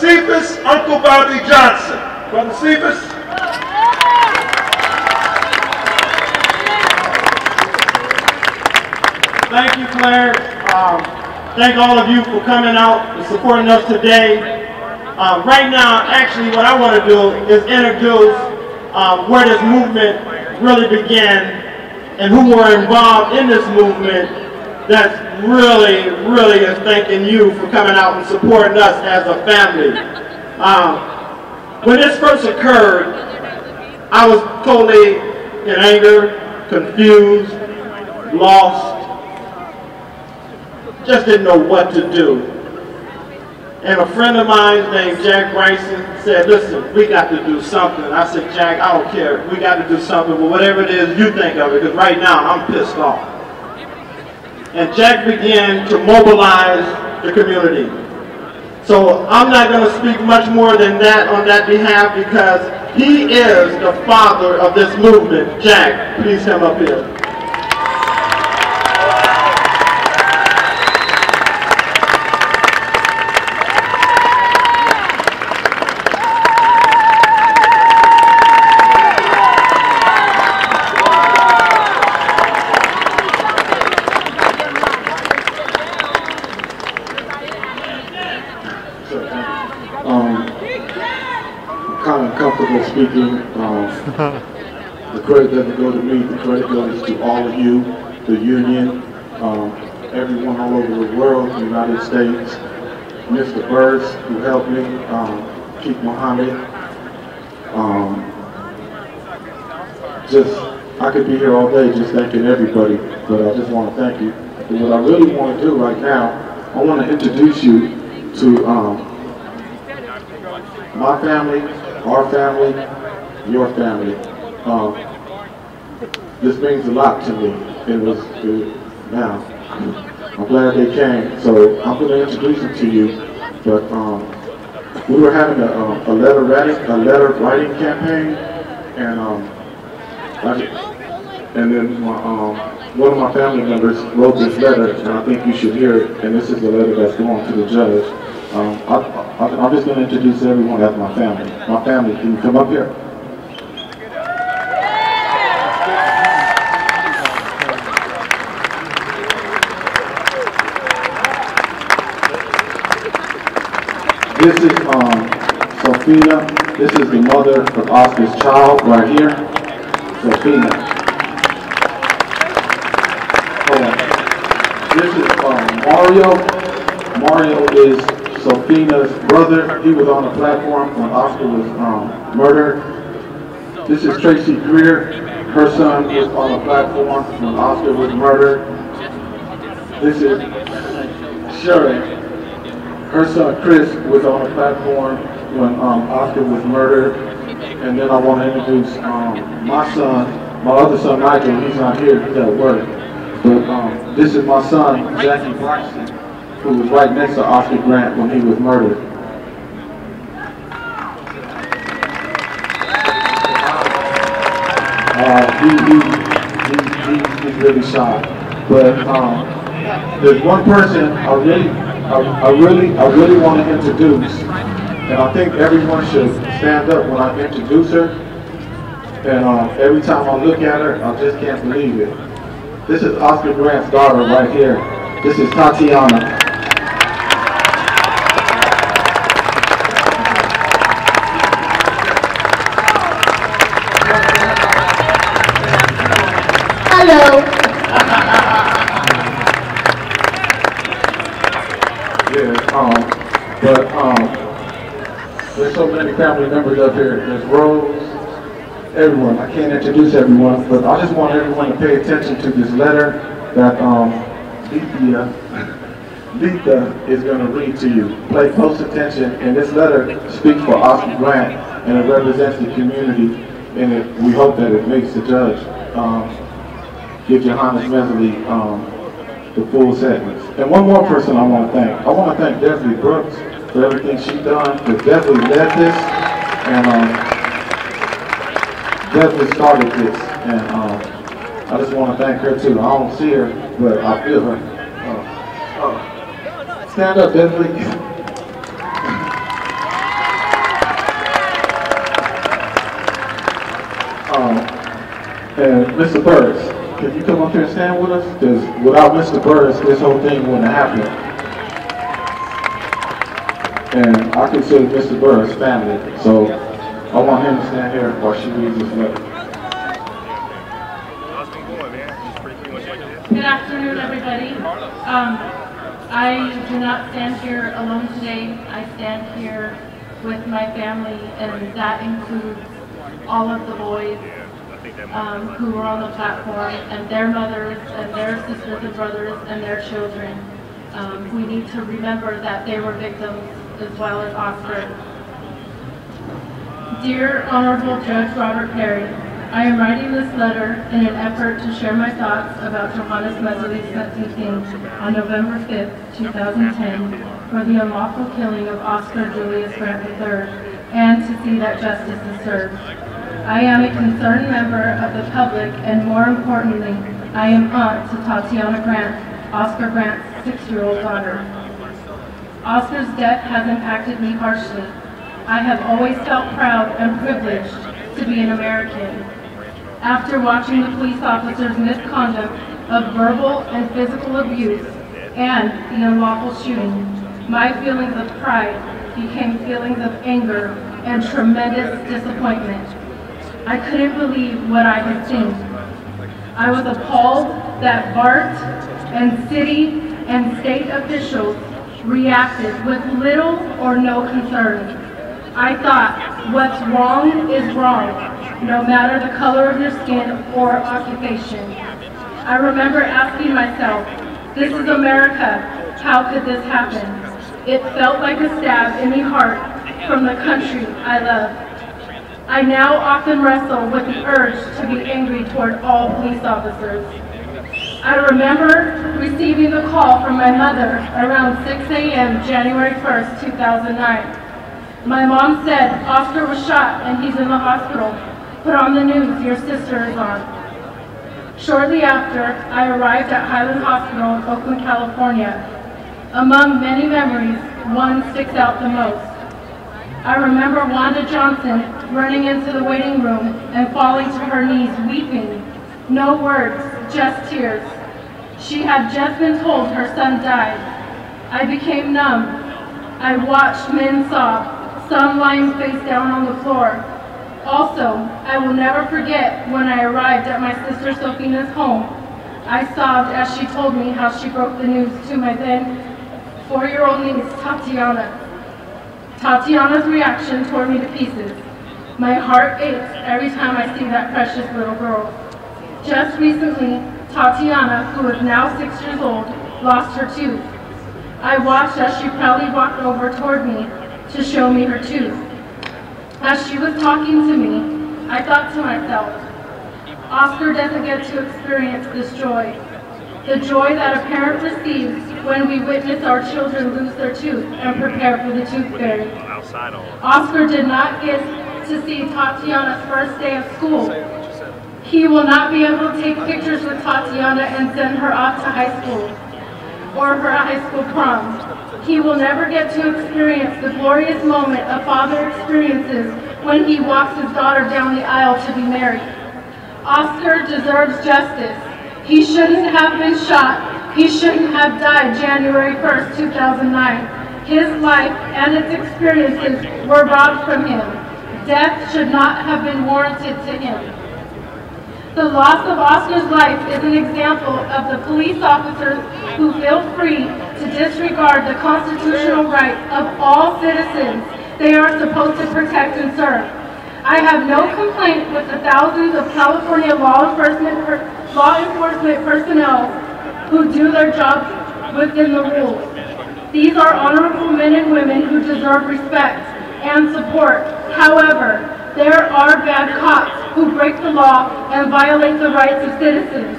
Cephas, Uncle Bobby Johnson. Brother Cephas. Thank you, Claire. Thank all of you for coming out and supporting us today. Right now, actually, what I want to do is introduce where this movement really began and who were involved in this movement that's really is thanking you for coming out and supporting us as a family. When this first occurred, I was totally in anger, confused, lost, just didn't know what to do. And a friend of mine named Jack Bryson said, listen, we got to do something. I said, Jack, I don't care. We got to do something, but whatever it is, you think of it, because right now I'm pissed off. And Jack began to mobilize the community. So I'm not going to speak much more than that on that behalf, because he is the father of this movement. Jack, please come up here. Speaking, the credit doesn't go to me, the credit goes to all of you, the union, everyone all over the world, the United States, Mr. Burrs, who helped me, Keith Muhammad. I could be here all day just thanking everybody, but I just want to thank you. And what I really want to do right now, I want to introduce you to my family, our family, your family. This means a lot to me. Now, I'm glad they came. So I'm going to introduce them to you. But we were having a letter writing campaign, and then one of my family members wrote this letter, and I think you should hear it. And this is the letter that's going to the judge. I'm just going to introduce everyone as my family. My family, can you come up here? This is Sophia. This is the mother of Oscar's child right here. Sophia. This is Mario. Mario is Sophia's brother. He was on the platform when Oscar was murdered. This is Tracy Greer. Her son was on the platform when Oscar was murdered. This is Sherry. Her son Chris was on the platform when Oscar was murdered. And then I want to introduce my other son Nigel. He's not here, he's at work. But this is my son, Jackie Bryson, who was right next to Oscar Grant when he was murdered. He's really shy. But there's one person I really want to introduce, and I think everyone should stand up when I introduce her. And every time I look at her, I just can't believe it. This is Oscar Grant's daughter right here. This is Tatiana. Hello. There's so many family members up here. There's Rose, everyone. I can't introduce everyone, but I just want everyone to pay attention to this letter that Letha is going to read to you. Pay close attention, and this letter speaks for Oscar Grant, and it represents the community, and we hope that it makes the judge give Johannes Mesley the full sentence. And one more person I want to thank. I want to thank Desiree Brooks for everything she's done, because Desiree led this, and Desiree started this, and I just want to thank her too. I don't see her, but I feel her. Stand up, Desiree. And Mr. Burris, can you come up here and stand with us? Because without Mr. Burris, this whole thing wouldn't have happened. And I consider Mr. Burris family, so I want him to stand here while she reads this letter. Good afternoon, everybody. I do not stand here alone today. I stand here with my family, and that includes all of the boys who were on the platform, and their mothers, and their sisters and brothers, and their children. We need to remember that they were victims as well as Oscar. Dear Honorable Judge Robert Perry, I am writing this letter in an effort to share my thoughts about Johannes Mehserle's sentencing on November 5th, 2010 for the unlawful killing of Oscar Julius Grant III, and to see that justice is served. I am a concerned member of the public, and more importantly, I am aunt to Tatiana Grant, Oscar Grant's 6-year-old daughter. Oscar's death has impacted me harshly. I have always felt proud and privileged to be an American. After watching the police officer's misconduct of verbal and physical abuse and the unlawful shooting, my feelings of pride became feelings of anger and tremendous disappointment. I couldn't believe what I had seen. I was appalled that BART and city and state officials reacted with little or no concern. I thought, what's wrong is wrong, no matter the color of your skin or occupation. I remember asking myself, this is America, how could this happen? It felt like a stab in the heart from the country I love. I now often wrestle with the urge to be angry toward all police officers. I remember receiving the call from my mother around 6 a.m. January 1st, 2009. My mom said, Oscar was shot and he's in the hospital. Put on the news, your sister is on. Shortly after, I arrived at Highland Hospital in Oakland, California. Among many memories, one sticks out the most. I remember Wanda Johnson running into the waiting room and falling to her knees, weeping. No words, just tears. She had just been told her son died. I became numb. I watched men sob, some lying face down on the floor. Also, I will never forget when I arrived at my sister Sofina's home. I sobbed as she told me how she broke the news to my then 4-year-old niece, Tatiana. Tatiana's reaction tore me to pieces. My heart aches every time I see that precious little girl. Just recently, Tatiana, who is now 6 years old, lost her tooth. I watched as she proudly walked over toward me to show me her tooth. As she was talking to me, I thought to myself, Oscar doesn't get to experience this joy. The joy that a parent receives when we witness our children lose their tooth and prepare for the tooth fairy. Oscar did not get to see Tatiana's first day of school. He will not be able to take pictures with Tatiana and send her off to high school or her high school prom. He will never get to experience the glorious moment a father experiences when he walks his daughter down the aisle to be married. Oscar deserves justice. He shouldn't have been shot. He shouldn't have died January 1st, 2009. His life and its experiences were robbed from him. Death should not have been warranted to him. The loss of Oscar's life is an example of the police officers who feel free to disregard the constitutional rights of all citizens they are supposed to protect and serve. I have no complaint with the thousands of California law enforcement personnel who do their jobs within the rules. These are honorable men and women who deserve respect and support. However, there are bad cops who break the law and violate the rights of citizens.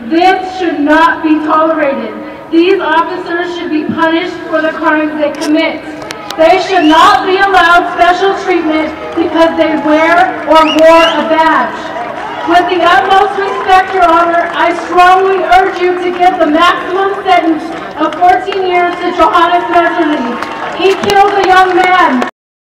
This should not be tolerated. These officers should be punished for the crimes they commit. They should not be allowed special treatment because they wear or wore a badge. With the utmost respect, Your Honor, I strongly urge you to give the maximum sentence of 14 years to Johannes Mehserle. He killed a young man.